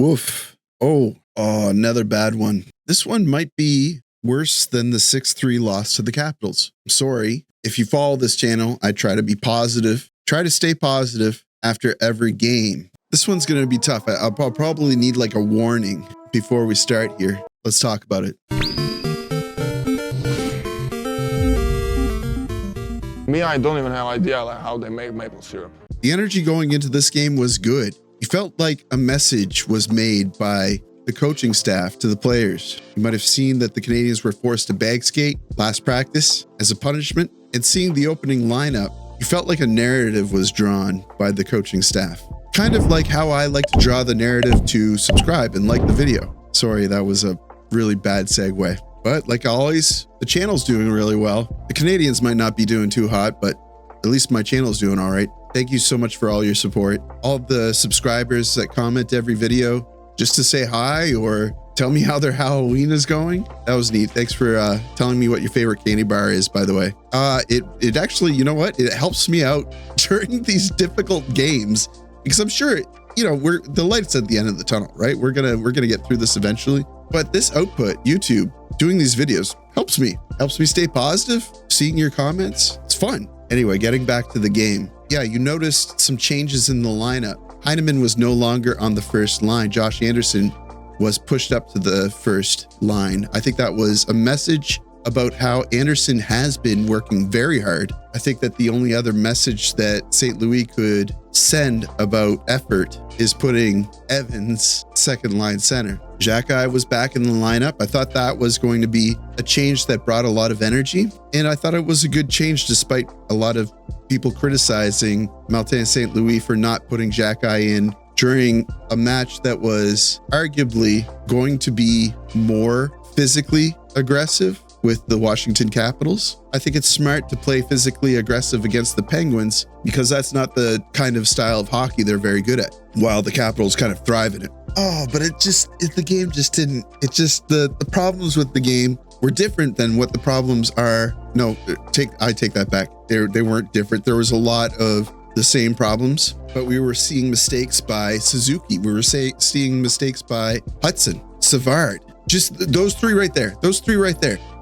Woof. Oh, another bad one. This one might be worse than the 6-3 loss to the Capitals. I'm sorry. If you follow this channel, I try to be positive. Try to stay positive after every game. This one's going to be tough. I'll probably need like a warning before we start here. Let's talk about it. Me, I don't even have idea like how they make maple syrup. The energy going into this game was good. You felt like a message was made by the coaching staff to the players. You might have seen that the Canadiens were forced to bag skate last practice as a punishment, and seeing the opening lineup, you felt like a narrative was drawn by the coaching staff. Kind of like how I like to draw the narrative to subscribe and like the video. Sorry, that was a really bad segue. But like always, the channel's doing really well. The Canadiens might not be doing too hot, but at least my channel's doing all right. Thank you so much for all your support. All the subscribers that comment every video just to say hi or tell me how their Halloween is going. That was neat. Thanks for telling me what your favorite candy bar is, by the way. It actually, you know what? It helps me out during these difficult games because I'm sure, you know, the light's at the end of the tunnel, right? We're gonna get through this eventually. But this output, YouTube, doing these videos helps me stay positive. Seeing your comments, it's fun. Anyway, getting back to the game. Yeah, you noticed some changes in the lineup. Heineman was no longer on the first line. Josh Anderson was pushed up to the first line. I think that was a message about how Anderson has been working very hard. I think that the only other message that St. Louis could send about effort is putting Evans second line center. Xhekaj was back in the lineup. I thought that was going to be a change that brought a lot of energy, and I thought it was a good change despite a lot of people criticizing Martin St. Louis for not putting Xhekaj in during a match that was arguably going to be more physically aggressive with the Washington Capitals. I think it's smart to play physically aggressive against the Penguins because that's not the kind of style of hockey they're very good at, while the Capitals kind of thrive in it. Oh, but the game just didn't, the problems with the game were different than what the problems are. No, I take that back. They weren't different. There was a lot of the same problems, but we were seeing mistakes by Suzuki. We were seeing mistakes by Hudson, Savard. Just those three right there.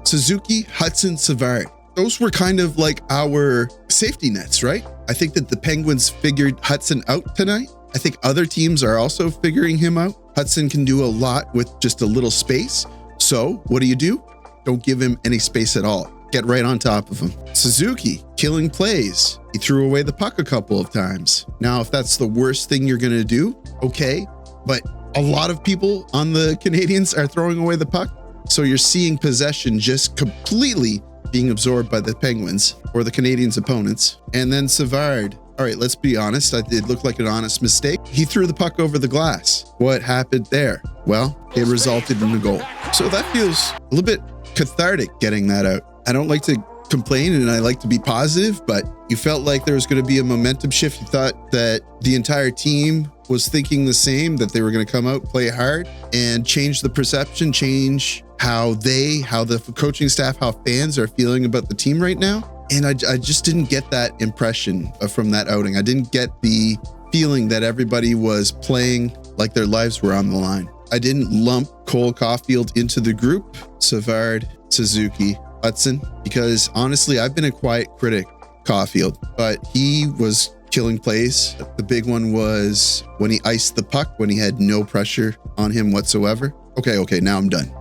Suzuki, Hudson, Savard. Those were kind of like our safety nets, right? I think that the Penguins figured Hudson out tonight. I think other teams are also figuring him out. Hudson can do a lot with just a little space. So what do? Don't give him any space at all. Get right on top of him. Suzuki, killing plays. He threw away the puck a couple of times. Now, if that's the worst thing you're going to do, okay. But a lot of people on the Canadiens are throwing away the puck. So you're seeing possession just completely being absorbed by the Penguins or the Canadiens' opponents. And then Savard. All right, let's be honest. It looked like an honest mistake. He threw the puck over the glass. What happened there? Well, it resulted in a goal. So that feels a little bit cathartic getting that out. I don't like to complain and I like to be positive, but you felt like there was going to be a momentum shift. You thought that the entire team was thinking the same, that they were going to come out, play hard, and change the perception, change how the coaching staff, how fans are feeling about the team right now. And I just didn't get that impression from that outing. I didn't get the feeling that everybody was playing like their lives were on the line. I didn't lump Cole Caulfield into the group, Savard, Suzuki, Hudson, because honestly, I've been a quiet critic, Caulfield, but he was killing plays. The big one was when he iced the puck, when he had no pressure on him whatsoever. Okay, now I'm done.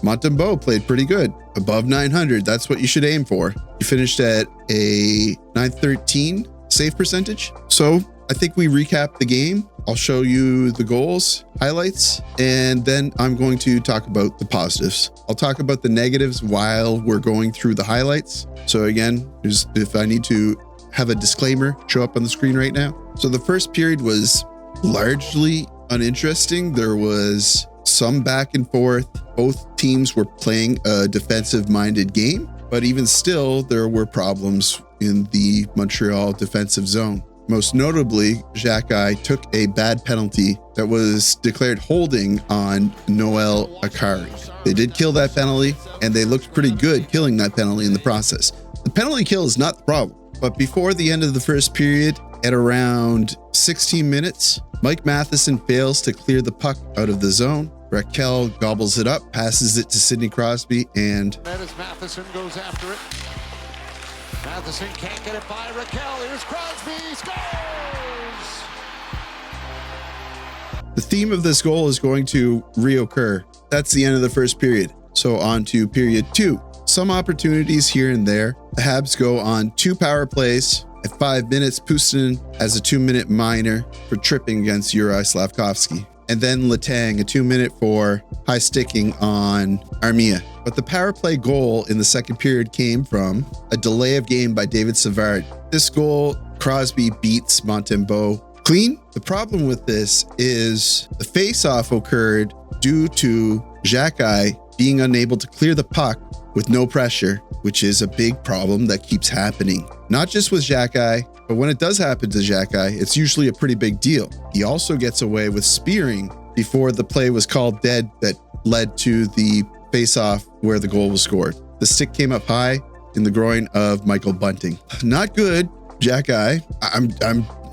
Montembeault played pretty good, above 900. That's what you should aim for. He finished at a 913 save percentage. So I think we recap the game. I'll show you the goals, highlights, and then I'm going to talk about the positives. I'll talk about the negatives while we're going through the highlights. So again, if I need to have a disclaimer show up on the screen right now. So the first period was largely uninteresting. There was some back and forth. Both teams were playing a defensive-minded game, but even still, there were problems in the Montreal defensive zone. Most notably, Xhekaj took a bad penalty that was declared holding on Noel Akari. They did kill that penalty, and they looked pretty good killing that penalty in the process. The penalty kill is not the problem, but before the end of the first period, at around 16 minutes. Mike Matheson fails to clear the puck out of the zone. Raquel gobbles it up, passes it to Sidney Crosby, and that is Matheson goes after it. Matheson can't get it by Raquel. Here's Crosby, scores! The theme of this goal is going to reoccur. That's the end of the first period. So on to period 2. Some opportunities here and there. The Habs go on 2 power plays. At 5 minutes, Puustinen has a 2-minute minor for tripping against Juraj Slafkovsky. And then Letang, a 2-minute for high sticking on Armia. But the power play goal in the second period came from a delay of game by David Savard. This goal, Crosby beats Montembeault clean. The problem with this is the face-off occurred due to Xhekaj being unable to clear the puck with no pressure, which is a big problem that keeps happening. Not just with Xhekaj, but when it does happen to Xhekaj, it's usually a pretty big deal. He also gets away with spearing before the play was called dead that led to the face-off where the goal was scored. The stick came up high in the groin of Michael Bunting. Not good, Xhekaj.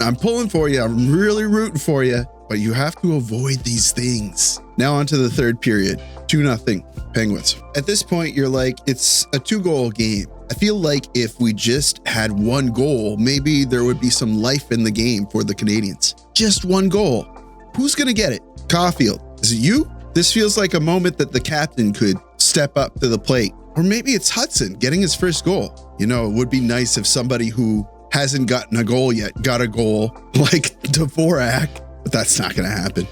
I'm pulling for you. I'm really rooting for you, but you have to avoid these things. Now on to the third period. 2-0 Penguins. At this point, you're like, it's a 2-goal game. I feel like if we just had 1 goal, maybe there would be some life in the game for the Canadiens. Just 1 goal. Who's going to get it? Caulfield. Is it you? This feels like a moment that the captain could step up to the plate. Or maybe it's Hudson getting his first goal. You know, it would be nice if somebody who hasn't gotten a goal yet got a goal like Dvorak, but that's not going to happen.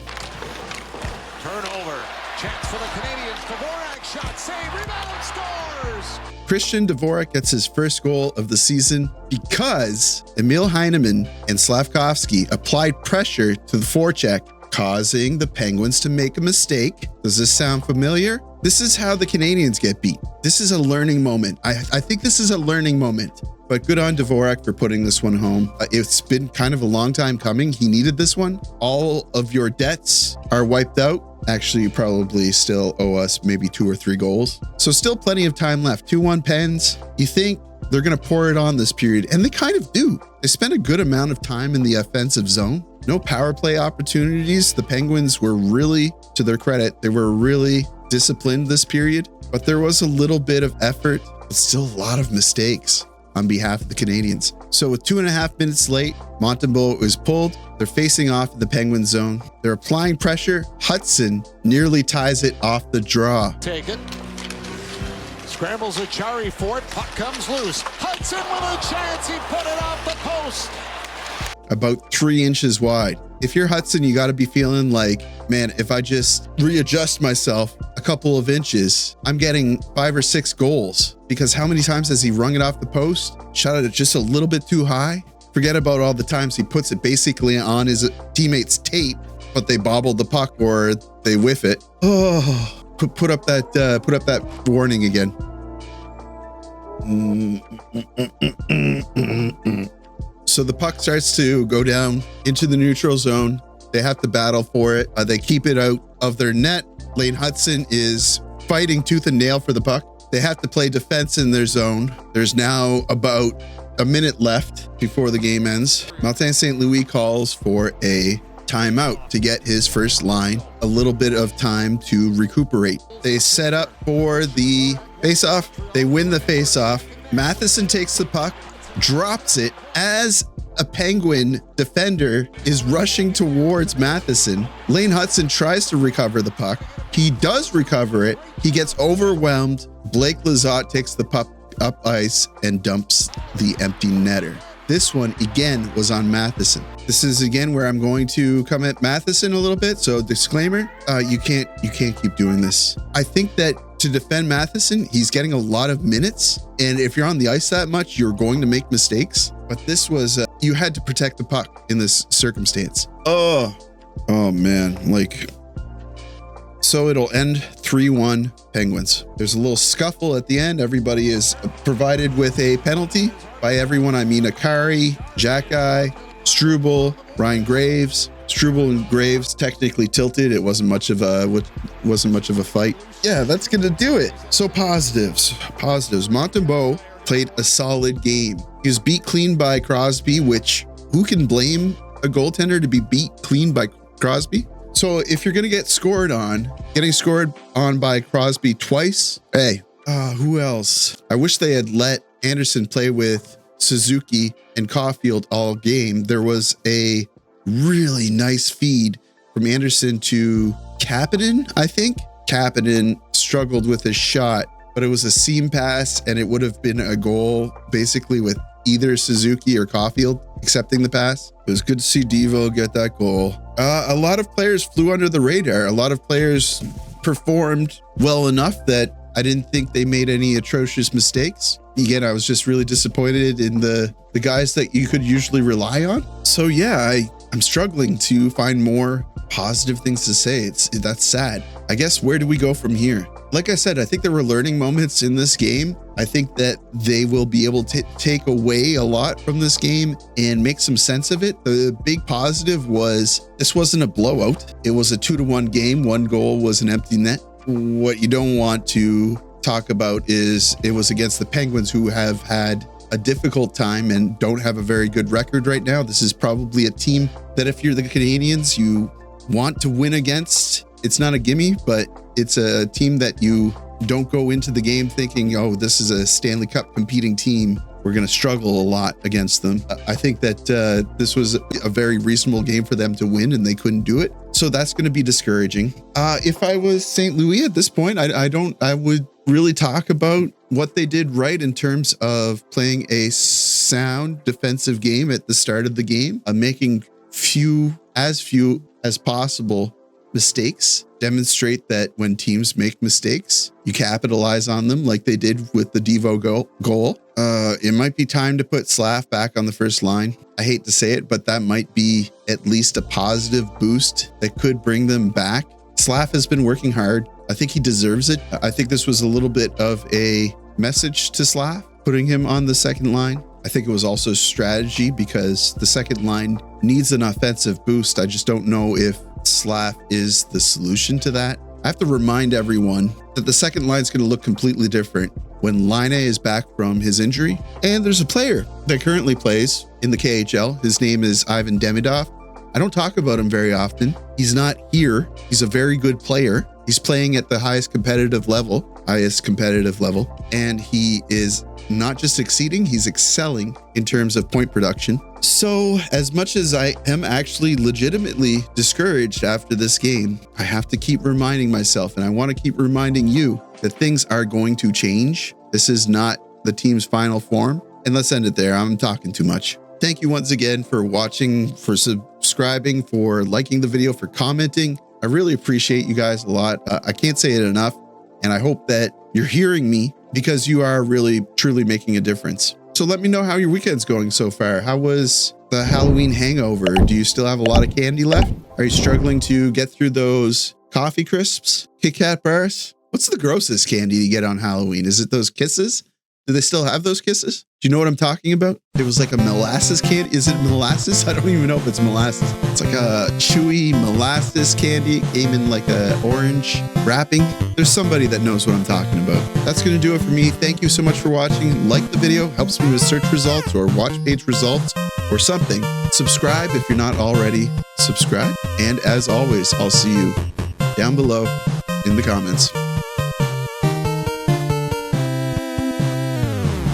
Turnover. Chance for the Canadiens. Dvorak shot, save, rebound, scores! Christian Dvorak gets his first goal of the season because Emil Heineman and Slafkovsky applied pressure to the forecheck, causing the Penguins to make a mistake. Does this sound familiar? This is how the Canadiens get beat. This is a learning moment. I think this is a learning moment. But good on Dvorak for putting this one home. It's been kind of a long time coming. He needed this one. All of your debts are wiped out. Actually, you probably still owe us maybe 2 or 3 goals. So still plenty of time left. 2-1 Pens. You think they're going to pour it on this period, and they kind of do. They spent a good amount of time in the offensive zone. No power play opportunities. The Penguins were really, to their credit, they were really disciplined this period, but there was a little bit of effort, but still a lot of mistakes on behalf of the Canadiens. So with 2.5 minutes late, Montembeault is pulled. They're facing off in the Penguin zone. They're applying pressure. Hudson nearly ties it off the draw. Take it. Scrambles Achari for it. Puck comes loose. Hudson with a chance. He put it off the post. About 3 inches wide. If you're Hudson, you got to be feeling like, man, if I just readjust myself a couple of inches, I'm getting 5 or 6 goals. Because how many times has he rung it off the post? Shot it just a little bit too high? Forget about all the times he puts it basically on his teammate's tape, but they bobble the puck or they whiff it. Oh, put up that warning again. So the puck starts to go down into the neutral zone. They have to battle for it. They keep it out of their net. Lane Hudson is fighting tooth and nail for the puck. They have to play defense in their zone. There's now about a minute left before the game ends. Martin St. Louis calls for a timeout to get his first line, a little bit of time to recuperate. They set up for the face-off. They win the face-off. Matheson takes the puck, drops it as a Penguin defender is rushing towards Matheson. Lane Hudson tries to recover the puck. He does recover it. He gets overwhelmed. Blake Lizotte takes the puck up ice and dumps the empty netter. This one again was on Matheson. This is again where I'm going to come at Matheson a little bit. So disclaimer, you can't keep doing this. I think that to defend Matheson, he's getting a lot of minutes. And if you're on the ice that much, you're going to make mistakes. But this was, you had to protect the puck in this circumstance. Oh man, like, so it'll end 3-1 Penguins. There's a little scuffle at the end. Everybody is provided with a penalty. By everyone, I mean Akari, Xhekaj, Struble, Ryan Graves. Struble and Graves technically tilted. It wasn't much of a fight. Yeah, that's gonna do it. So positives. Montembeault played a solid game. He was beat clean by Crosby, which who can blame a goaltender to be beat clean by Crosby. So if you're going to get scored on, getting scored on by Crosby twice, hey, who else? I wish they had let Anderson play with Suzuki and Caulfield all game. There was a really nice feed from Anderson to Kapanen, I think. Kapanen struggled with his shot, but it was a seam pass and it would have been a goal basically with either Suzuki or Caulfield accepting the pass. It was good to see Devo get that goal. A lot of players flew under the radar. A lot of players performed well enough that I didn't think they made any atrocious mistakes. Again, I was just really disappointed in the guys that you could usually rely on. So yeah, I'm struggling to find more positive things to say. That's sad. I guess where do we go from here? Like I said, I think there were learning moments in this game. I think that they will be able to take away a lot from this game and make some sense of it. The big positive was this wasn't a blowout. It was a 2-1 game. One goal was an empty net. What you don't want to talk about is it was against the Penguins, who have had a difficult time and don't have a very good record right now. This is probably a team that if you're the Canadiens, you want to win against. It's not a gimme, but it's a team that you don't go into the game thinking, oh, this is a Stanley Cup competing team. We're going to struggle a lot against them. I think that this was a very reasonable game for them to win, and they couldn't do it. So that's going to be discouraging. If I was St. Louis at this point, I would really talk about what they did right in terms of playing a sound defensive game at the start of the game, making few as possible mistakes. Demonstrate that when teams make mistakes, you capitalize on them like they did with the Devo goal. It might be time to put Slav back on the first line. I hate to say it, but that might be at least a positive boost that could bring them back. Slav has been working hard. I think he deserves it. I think this was a little bit of a message to Slav, putting him on the second line. I think it was also strategy because the second line needs an offensive boost. I just don't know if Slav is the solution to that. I have to remind everyone that the second line is going to look completely different when Laine is back from his injury. And there's a player that currently plays in the KHL. His name is Ivan Demidov. I don't talk about him very often. He's not here. He's a very good player. He's playing at the highest competitive level, and he is not just exceeding, he's excelling in terms of point production. So as much as I am actually legitimately discouraged after this game, I have to keep reminding myself, and I want to keep reminding you, that things are going to change. This is not the team's final form. And let's end it there. I'm talking too much. Thank you once again for watching, for subscribing, for liking the video, for commenting. I really appreciate you guys a lot. I can't say it enough. And I hope that you're hearing me because you are really, truly making a difference. So let me know how your weekend's going so far. How was the Halloween hangover? Do you still have a lot of candy left? Are you struggling to get through those coffee crisps, Kit Kat bars? What's the grossest candy you get on Halloween? Is it those kisses? Do they still have those kisses? Do you know what I'm talking about? It was like a molasses candy. Is it molasses? I don't even know if it's molasses. It's like a chewy molasses candy. It came in like a orange wrapping. There's somebody that knows what I'm talking about. That's going to do it for me. Thank you so much for watching. Like the video, helps me with search results or watch page results or something. Subscribe if you're not already subscribed. And as always, I'll see you down below in the comments.